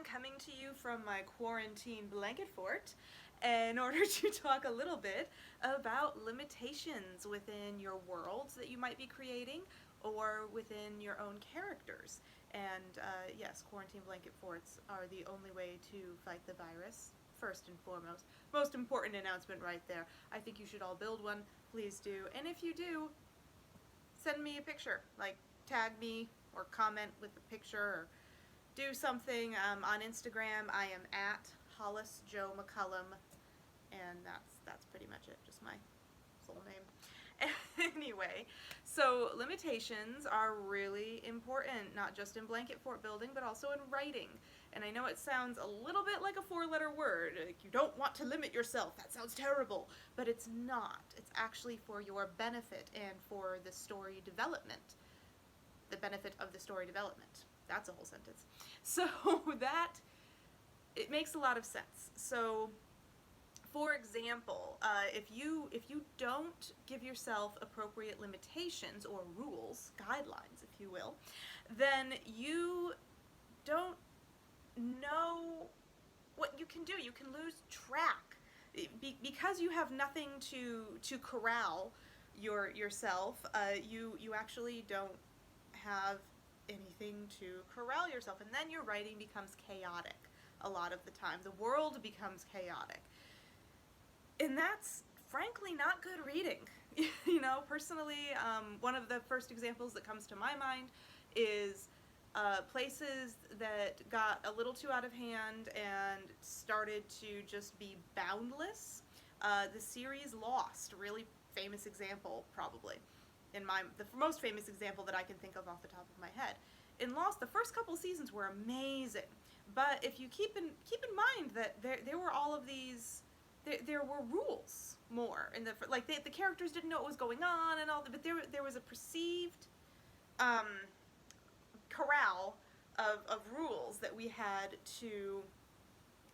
I'm coming to you from my quarantine blanket fort in order to talk a little bit about limitations within your worlds that you might be creating or within your own characters. And yes, quarantine blanket forts are the only way to fight the virus, first and foremost. Most important announcement right there. I think you should all build one. Please do. And if you do, send me a picture. Like, tag me or comment with a picture or do something on Instagram. I am at Hollis Joe McCullum, and that's pretty much it. Just my full name. Anyway, so limitations are really important, not just in blanket fort building, but also in writing. And I know it sounds a little bit like a four-letter word, like you don't want to limit yourself, that sounds terrible, but it's not. It's actually for your benefit and for the story development. The benefit of the story development. That's a whole sentence. So that, it makes a lot of sense. So, for example, if you don't give yourself appropriate limitations or rules, guidelines, if you will, then you don't know what you can do. You can lose track because you have nothing to corral yourself. You actually don't have anything to corral yourself, and then your writing becomes chaotic a lot of the time. The world becomes chaotic, and that's frankly not good reading. You know, personally, one of the first examples that comes to my mind is places that got a little too out of hand and started to just be boundless. The series Lost, really famous example, probably. The most famous example that I can think of off the top of my head. In Lost, the first couple seasons were amazing, but if you keep in mind that there were all of these, there were rules more, and the characters didn't know what was going on and all, but there was a perceived corral of rules that we had to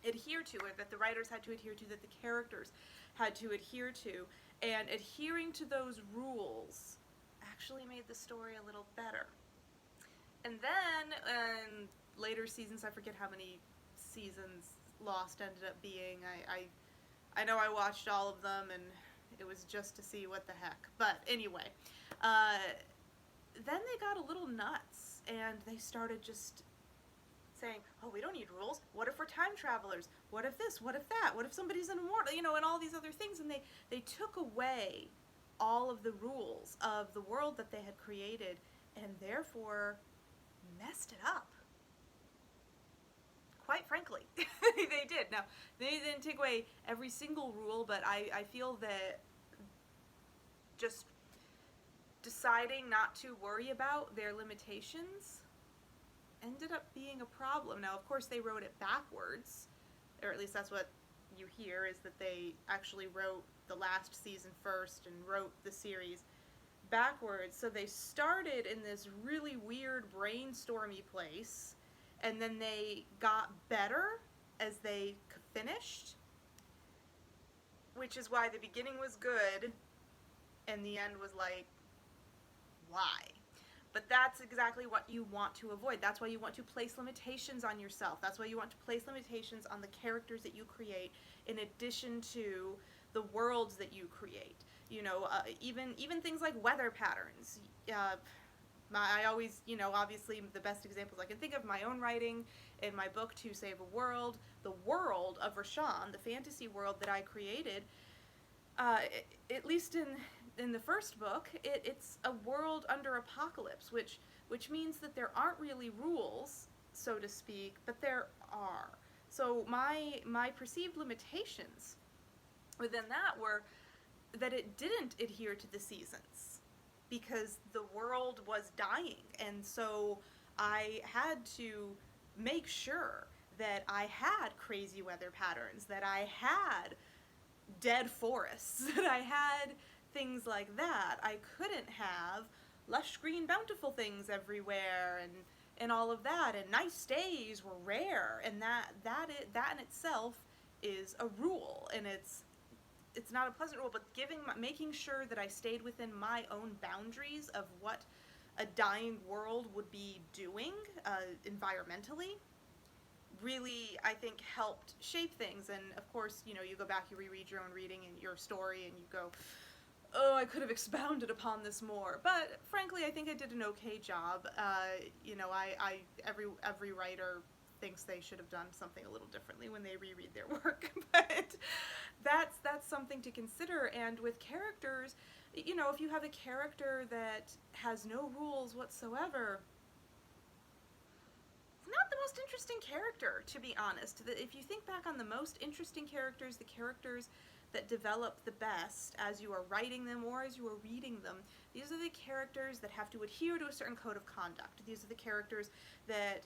adhere to, or that the writers had to adhere to, that the characters had to adhere to, and adhering to those rules actually made the story a little better. And then in later seasons, I forget how many seasons Lost ended up being. I know I watched all of them, and it was just to see what the heck. But anyway, then they got a little nuts, and they started just saying, oh, we don't need rules. What if we're time travelers? What if this? What if that? What if somebody's an immortal? You know, and all these other things. And they took away all of the rules of the world that they had created, and therefore messed it up. Quite frankly. They did. Now, they didn't take away every single rule, but I feel that just deciding not to worry about their limitations ended up being a problem. Now, of course, they wrote it backwards, or at least that's what you hear, is that they actually wrote the last season first and wrote the series backwards. So they started in this really weird brainstormy place, and then they got better as they finished, which is why the beginning was good and the end was like, why? But that's exactly what you want to avoid. That's why you want to place limitations on yourself. That's why you want to place limitations on the characters that you create, in addition to the worlds that you create. You know, even things like weather patterns. I always, you know, obviously the best examples I can think of, my own writing in my book, To Save a World, the world of Rashawn, the fantasy world that I created, at least in the first book, it's a world under apocalypse, which means that there aren't really rules, so to speak, but there are. So my perceived limitations within that were that it didn't adhere to the seasons, because the world was dying, and so I had to make sure that I had crazy weather patterns, that I had dead forests, that I had things like that. I couldn't have lush green bountiful things everywhere and all of that, and nice days were rare, and that in itself is a rule, and it's not a pleasant rule, but making sure that I stayed within my own boundaries of what a dying world would be doing environmentally really, I think, helped shape things. And of course, you know, you go back, you reread your own reading and your story, and you go, oh, I could have expounded upon this more. But frankly, I think I did an okay job. You know, every writer thinks they should have done something a little differently when they reread their work. But that's something to consider. And with characters, you know, if you have a character that has no rules whatsoever, not the most interesting character, to be honest. If you think back on the most interesting characters, the characters that develop the best as you are writing them or as you are reading them, these are the characters that have to adhere to a certain code of conduct. These are the characters that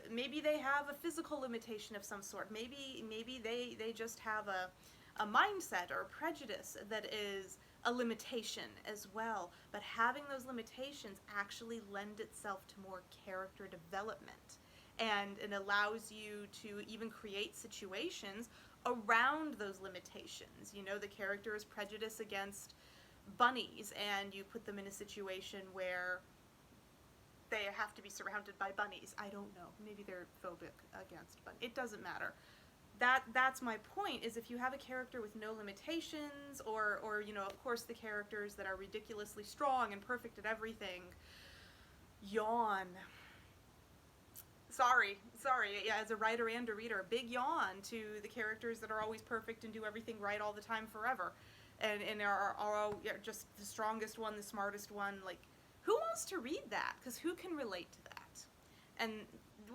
maybe they have a physical limitation of some sort. Maybe they just have a mindset or a prejudice that is a limitation as well. But having those limitations actually lend itself to more character development. And it allows you to even create situations around those limitations. You know, the character is prejudiced against bunnies, and you put them in a situation where they have to be surrounded by bunnies. I don't know. Maybe they're phobic against bunnies. It doesn't matter. That's my point, is if you have a character with no limitations, or you know, of course, the characters that are ridiculously strong and perfect at everything, yawn. Sorry, yeah, as a writer and a reader, a big yawn to the characters that are always perfect and do everything right all the time forever, and are just the strongest one, the smartest one. Like, who wants to read that? Because who can relate to that? And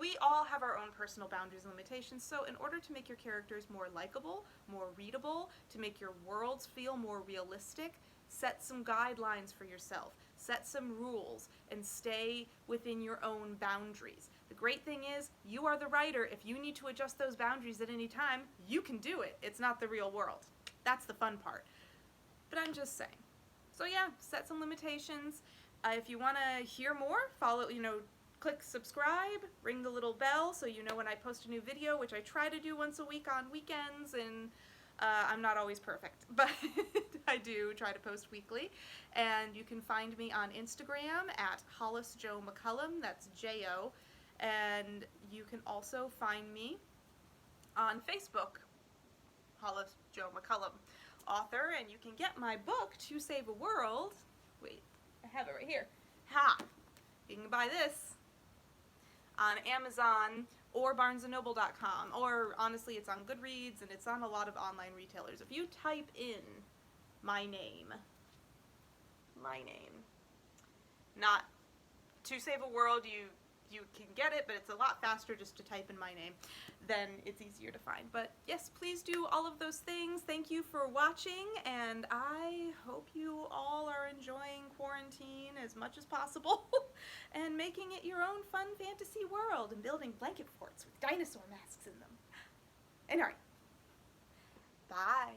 we all have our own personal boundaries and limitations, so in order to make your characters more likable, more readable, to make your worlds feel more realistic, set some guidelines for yourself, set some rules, and stay within your own boundaries. The great thing is, you are the writer. If you need to adjust those boundaries at any time, you can do it. It's not the real world. That's the fun part. But I'm just saying. So yeah, set some limitations. If you want to hear more, follow, you know, click subscribe, ring the little bell so you know when I post a new video, which I try to do once a week on weekends, and I'm not always perfect, but I do try to post weekly. And you can find me on Instagram at Hollis Jo McCullum, that's J-O, and you can also find me on Facebook, Hollis Jo McCullum, author, and you can get my book, To Save a World. Wait, I have it right here. Ha! You can buy this on Amazon or BarnesandNoble.com, or honestly, it's on Goodreads, and it's on a lot of online retailers. If you type in my name, not To Save a World, you can get it, but it's a lot faster just to type in my name. Then it's easier to find. But yes, please do all of those things. Thank you for watching, and I hope you all are enjoying quarantine as much as possible and making it your own fun fantasy world and building blanket forts with dinosaur masks in them. And alright, bye.